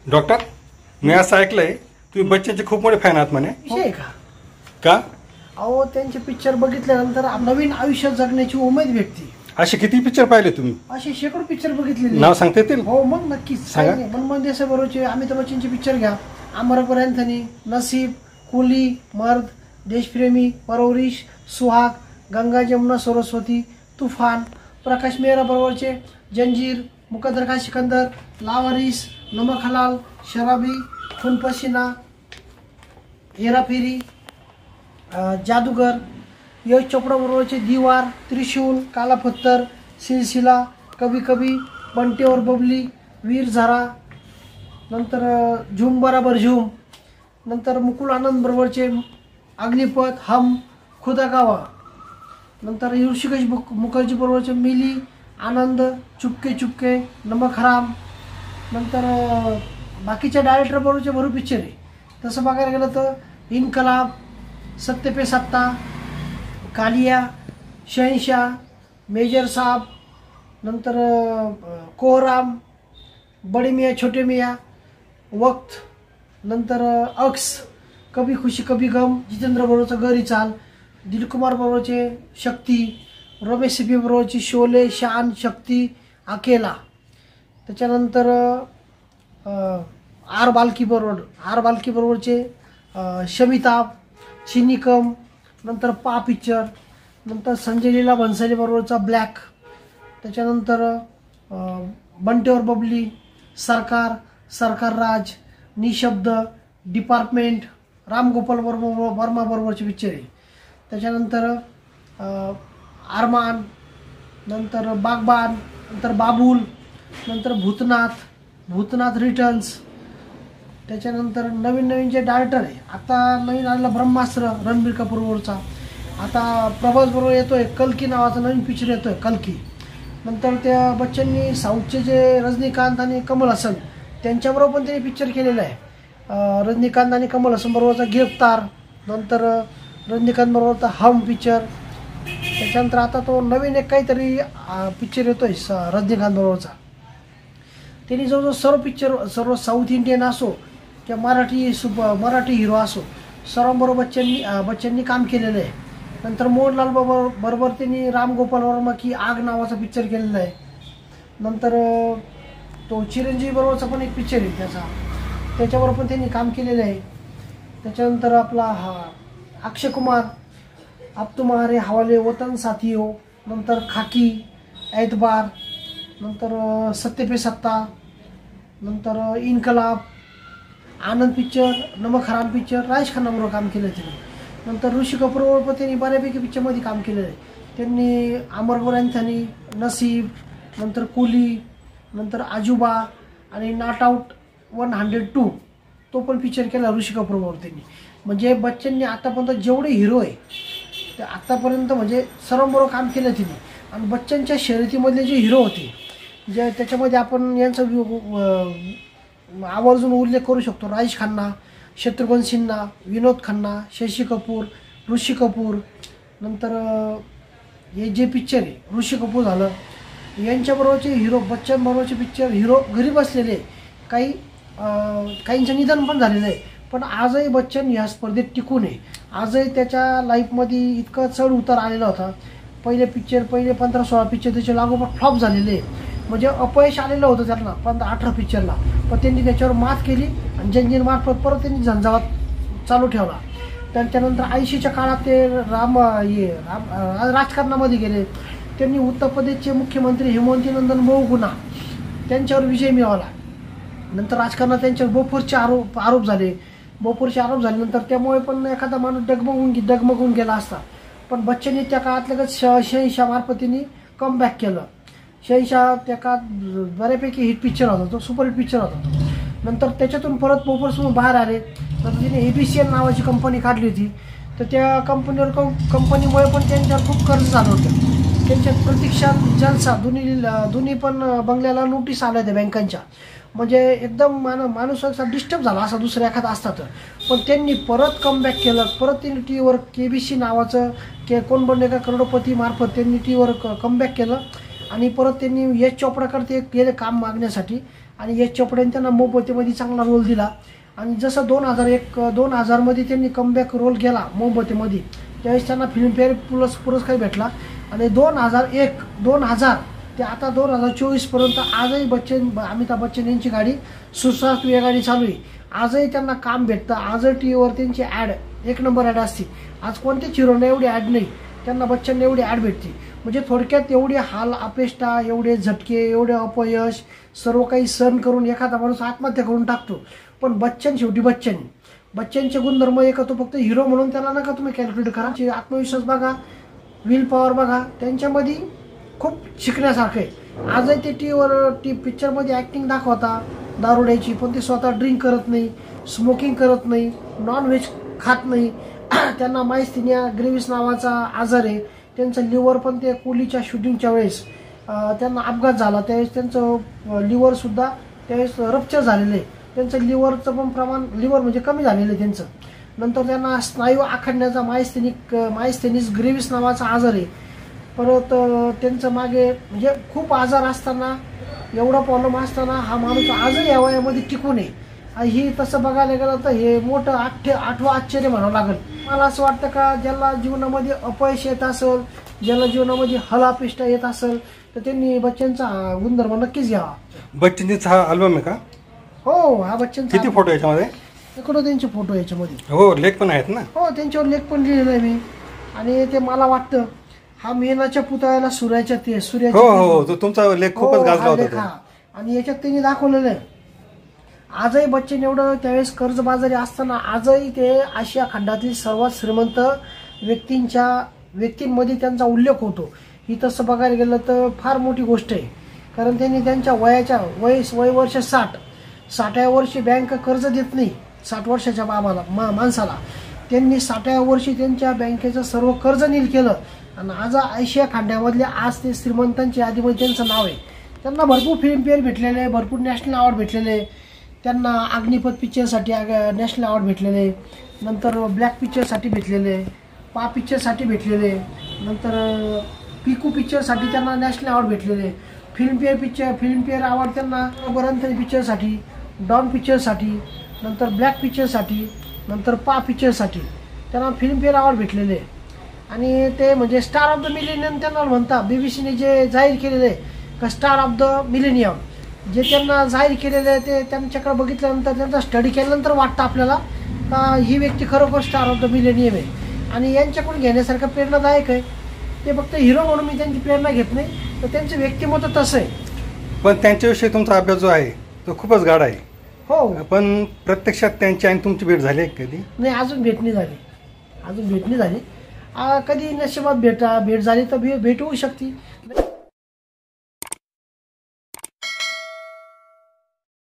Doctor, मी असं ऐकलंय तुम्ही बच्चनचे खूप मोठे फॅन आहात म्हणे. विषय का? अहो, त्यांचे पिक्चर बघितल्यानंतर नवीन आयुष्य जगण्याची उमेद भेटते. असे किती पिक्चर पाहिले तुम्ही? असे शेकडो पिक्चर बघितलेले. नाव सांगता येतील? हो मग नक्कीच सांगा. मनमोहन देसाई बरोबरचे अमिताभ बच्चनचे पिक्चर घ्या. अमर अकबर अँथनी, नसीब, कुली, मर्द, देशप्रेमी, परवरिश, सुहाग, गंगा जमुना सरस्वती, तुफान. प्रकाश मेहरा बरोबरचे जंजीर, मुकद्दर खान सिकंदर, लावारिस, नमक हलाल, शराबी, खून पसीना, हेराफेरी, जादूगर. यश चोपडा बरोबरचे दीवार, त्रिशूल, काला पत्थर, सिलसिला, कभी कभी, बंटी और बबली, वीर झारा. नंतर झूम बराबर झूम. नंतर मुकुल आनंद बरोबरचे अग्निपथ, हम, खुदा गावा. नंतर ऋषिकेश मुखर्जी बरोबरचे मिली, आनंद, चुपके चुपके, नमक हराम. नंतर बाकीच्या डायरेक्टर बरोबरचे भरू पिक्चर आहे. तसं बघायला गेलं तर इन्कलाब, सत्ते पे सत्ता, कालिया, शहनशाह, मेजर साहब. नंतर कोहराम, बडे मियाँ छोटे मियाँ, वक्त. नंतर अक्स, कभी खुशी कभी गम, जितेंद्र बरोबरचं गरी चाल, दिलकुमार बरोबरचे शक्ती, रमेश सिप्पी बरोबरची शोले, शान, शक्ती, अकेला. त्याच्यानंतर आर बाल्की बरोबरचे शमिताब, चिनिकम. नंतर पा पिक्चर. नंतर संजय लीला भन्साली बरोबरचा ब्लॅक. त्याच्यानंतर बंटी और बबली, सरकार राज, निशब्द, डिपार्टमेंट, राम गोपाल वर्मा बरोबरचे पिक्चर आहे. त्याच्यानंतर आरमान, नंतर बागबान, नंतर बाबुल, नंतर भूतनाथ रिटर्न्स. त्याच्यानंतर नवीन जे डायरेक्टर आहे आता नवीन आलेला ब्रह्मास्त्र, रणबीर कपूर बरोबरचा. आता प्रभास बरोबर येतोय कल्की नावाचा नवीन पिक्चर येतोय, कल्की. नंतर त्या बच्चननी साऊथचे जे रजनीकांत आणि कमल हसन त्यांच्याबरोबर पण त्यांनी पिक्चर केलेला आहे. रजनीकांत आणि कमल हसन बरोबरचा गिरफ्तार. नंतर रजनीकांत बरोबरचा हम पिक्चर. त्याच्यानंतर आता तो नवीन एक काहीतरी पिक्चर येतोय रजनीकांत बरोबरचा. त्यांनी जवळजवळ सर्व साऊथ इंडियन असो किंवा मराठी हिरो असो सर्वांबरोबर बच्चननी काम केलेलं आहे. नंतर मोहनलाल बरोबर त्यांनी राम गोपाल वर्मा की आग नावाचा पिक्चर केलेला आहे. नंतर तो चिरंजीवी बरोबरचा पण एक पिक्चर आहे त्याच्याबरोबर पण त्यांनी काम केलेलं आहे. त्याच्यानंतर आपला अक्षय कुमार, अब तुम्हारे हवाले, वतन साथियों. नंतर खाकी, ऐतबार. नंतर सत्ते पे सत्ता. नंतर इन्कलाब, आनंद पिक्चर, नमक हराम पिक्चर. राजेश खन्नाबरोबर काम केलं त्यांनी. नंतर ऋषी कपूरबरोबर पण त्यांनी बऱ्यापैकी पिक्चरमध्ये काम केलेलं आहे. त्यांनी अमर अकबर अँथनी, नसीब, नंतर कुली, नंतर आजुबा आणि नॉट आउट 102 तो पण पिक्चर केला ऋषी कपूरबरोबर त्यांनी. म्हणजे बच्चननी आतापर्यंत जेवढे हिरो आहे ते आतापर्यंत म्हणजे सर्वांबरोबर काम केलं त्यांनी. आणि बच्चनच्या शर्यतीमधले जे हिरो होते जे त्याच्यामध्ये आपण यांचा आवर्जून उल्लेख करू शकतो. राजेश खन्ना, शत्रुघ्न सिन्हा, विनोद खन्ना, शशी कपूर, ऋषी कपूर. नंतर हे जे पिक्चर आहे ऋषी कपूर झालं यांच्याबरोबरचे हिरो, बच्चन बरोबरचे पिक्चर हिरो घरी बसलेले. काहींचं निधन पण झालेलं आहे. पण आजही बच्चन ह्या स्पर्धेत टिकून आहे. आजही त्याच्या लाईफमध्ये इतकं चढ उतार आलेला होता. पहिले 15-16 पिक्चर त्याचे लागोपाठ फ्लॉप झालेले. म्हणजे अपयश आलेलं होतं त्यांना 18 पिक्चरला. पण त्यांनी त्याच्यावर मात केली आणि जंजीर मार्फत परत त्यांनी झंझावात चालू ठेवला. त्याच्यानंतर 80च्या काळात ते राजकारणामध्ये गेले. त्यांनी उत्तर प्रदेशचे मुख्यमंत्री हेमंत नंदन बहुगुणा त्यांच्यावर विजय मिळवला. नंतर राजकारणात त्यांच्यावर बोफोर्सचे आरोप झाल्यानंतर त्यामुळे पण एखादा माणूस डगमगून गेला असता. पण बच्चननी त्या काळात लगेच शहनशाह मार्फत त्यांनी कमबॅक केलं. शहनशाह त्या काळात बऱ्यापैकी हिट पिक्चर होता, तो सुपरहिट पिक्चर होता तो. नंतर त्याच्यातून परत बोफोर्समधून बाहेर आले. नंतर तिने ABCL नावाची कंपनी काढली होती. तर त्या कंपनीमुळे पण त्यांच्यावर खूप कर्ज झालं होतं. त्यांच्या प्रतीक्षा जलसा दोन्ही पण बंगल्याला नोटीस आल्या होत्या बँकांच्या. म्हणजे एकदम माणूस असा डिस्टर्ब झाला असा दुसरा एखादा असता तर. पण त्यांनी परत कमबॅक केलं. परत त्यांनी टीव्हीवर KBC नावाचं कोण बनेगा करोडपती मार्फत त्यांनी टीव्हीवर कमबॅक केलं. आणि परत त्यांनी यश चोपडाकडे गेले काम मागण्यासाठी. आणि यश चोपड्याने त्यांना मोहब्बतेमध्ये चांगला रोल दिला. आणि जसं 2000मध्ये त्यांनी कमबॅक रोल केला मोहब्बतेमध्ये, त्यावेळेस त्यांना फिल्मफेअर पुरस्कार भेटला. आणि 2000 ते आता 2024पर्यंत आजही अमिताभ बच्चन यांची गाडी सुस्वास्थ्य वेगाडी चालू आहे. आजही त्यांना काम भेटतं. आजही टी व्हीवर त्यांची ॲड 1 नंबर ॲड असते. आज कोणत्याच हिरोला एवढी ॲड नाही, त्यांना बच्चन एवढी ॲड भेटते. म्हणजे थोडक्यात एवढे हाल अपेष्टा, एवढे झटके, एवढे अपयश सर्व काही सहन करून एखादा माणूस आत्महत्या करून टाकतो. पण बच्चन शेवटी बच्चनचे गुणधर्म एक तो फक्त हिरो म्हणून त्याला नका तुम्ही कॅल्क्युलेट करा. आत्मविश्वास बघा, विल पॉवर बघा, त्यांच्यामध्ये खूप शिकण्यासारखं आहे. आजही ते टीव्हीवर पिक्चरमध्ये ॲक्टिंग दाखवता दारुड्याची, पण ते स्वतः ड्रिंक करत नाही, स्मोकिंग करत नाही, नॉनव्हेज खात नाही. त्यांना मायस्थेनिया ग्रेव्हिस नावाचा आजार आहे. त्यांचं लिव्हर पण ते कुलीच्या शूटिंगच्या वेळेस त्यांना अपघात झाला, त्यावेळेस त्यांचं लिव्हरसुद्धा त्यावेळेस रप्चर झालेलं आहे. त्यांचं लिव्हरचं पण प्रमाण, लिव्हर म्हणजे कमी झालेलं आहे त्यांचं. नंतर त्यांना स्नायू आखडण्याचा मायस्थेनिस ग्रेव्हिस नावाचा आजार आहे. परत त्यांचं मागे म्हणजे खूप आजार असताना, एवढा प्रॉब्लेम असताना हा माणूस आजही या वयामध्ये टिकून आहे. ही तसं बघायला गेलं तर हे मोठं आठवं आश्चर्य म्हणावं लागेल. मला असं वाटतं का ज्याला जीवनामध्ये अपयश येत असेल, ज्याला जीवनामध्ये हलापिष्टा येत असेल, तर त्यांनी बच्चनचा गुणधर्म नक्कीच घ्यावा. बच्चनचा हा अल्बम आहे का? हो, हा बच्चनचा. किती फोटो याच्यामध्ये? इकडं त्यांचे फोटो याच्यामध्ये. हो, लेख पण आहेत ना? हो, त्यांच्यावर लेख पण लिहिलेला आहे मी. आणि ते मला वाटतं हा मेनाच्या पुतळ्याला सूर्याच्या हो, तो तुमचा लेख खूपच गाजला होता. आणि याच्यात त्यांनी दाखवलेलं आहे आजही बच्चन एवढं त्यावेळेस कर्जबाजारी असताना आजही ते आशिया खंडातील सर्वात श्रीमंत व्यक्तींमध्ये त्यांचा उल्लेख होतो. ही तसं बघायला गेलं तर फार मोठी गोष्ट आहे. कारण त्यांनी त्यांच्या वय वर्ष 60व्या वर्षी बँक कर्ज देत नाही. 60 वर्षाच्या माणसाला त्यांनी 60व्या वर्षी त्यांच्या बँकेचं सर्व कर्ज नील केलं. आणि आज आशिया खंडामधल्या आज ते श्रीमंतांच्या यादीमध्ये त्यांचं नाव आहे. त्यांना भरपूर फिल्मफेअर भेटलेले आहे, भरपूर नॅशनल अवॉर्ड भेटलेले आहे. त्यांना अग्निपथ पिक्चरसाठी नॅशनल अवॉर्ड भेटलेले आहे. नंतर ब्लॅक पिक्चरसाठी भेटलेले, पा पिक्चरसाठी भेटलेले, नंतर पिकू पिक्चरसाठी त्यांना नॅशनल अवॉर्ड भेटलेले. फिल्मफेअर अवॉर्ड त्यांना बरंथनी पिक्चरसाठी, डॉन पिक्चरसाठी, नंतर ब्लॅक पिक्चरसाठी, नंतर पा पिक्चरसाठी त्यांना फिल्मफेअर अवॉर्ड भेटलेले. आणि ते म्हणजे स्टार ऑफ द मिलेनियम त्यांना म्हणता. बीबीसीने जे जाहीर केलेलं आहे का स्टार ऑफ द मिलेनियम, जे त्यांना जाहीर केलेलं आहे ते त्यांच्याकडे बघितल्यानंतर, त्यांचा स्टडी केल्यानंतर वाटतं आपल्याला का ही व्यक्ती खरोखर स्टार ऑफ द मिलेनियम आहे. आणि यांच्याकडून घेण्यासारखं प्रेरणादायक आहे. ते फक्त हिरो म्हणून मी त्यांची प्रेरणा घेत नाही, तर त्यांचं व्यक्तिमत्व तसं आहे. पण त्यांच्याविषयी तुमचा अभ्यास जो आहे तो खूपच गाढ आहे. हो, पण प्रत्यक्षात त्यांची आणि तुमची भेट झाली आहे कधी? नाही, अजून भेट नाही झाली. कधी नशिबात भेट झाली तर भेट होऊ शकते.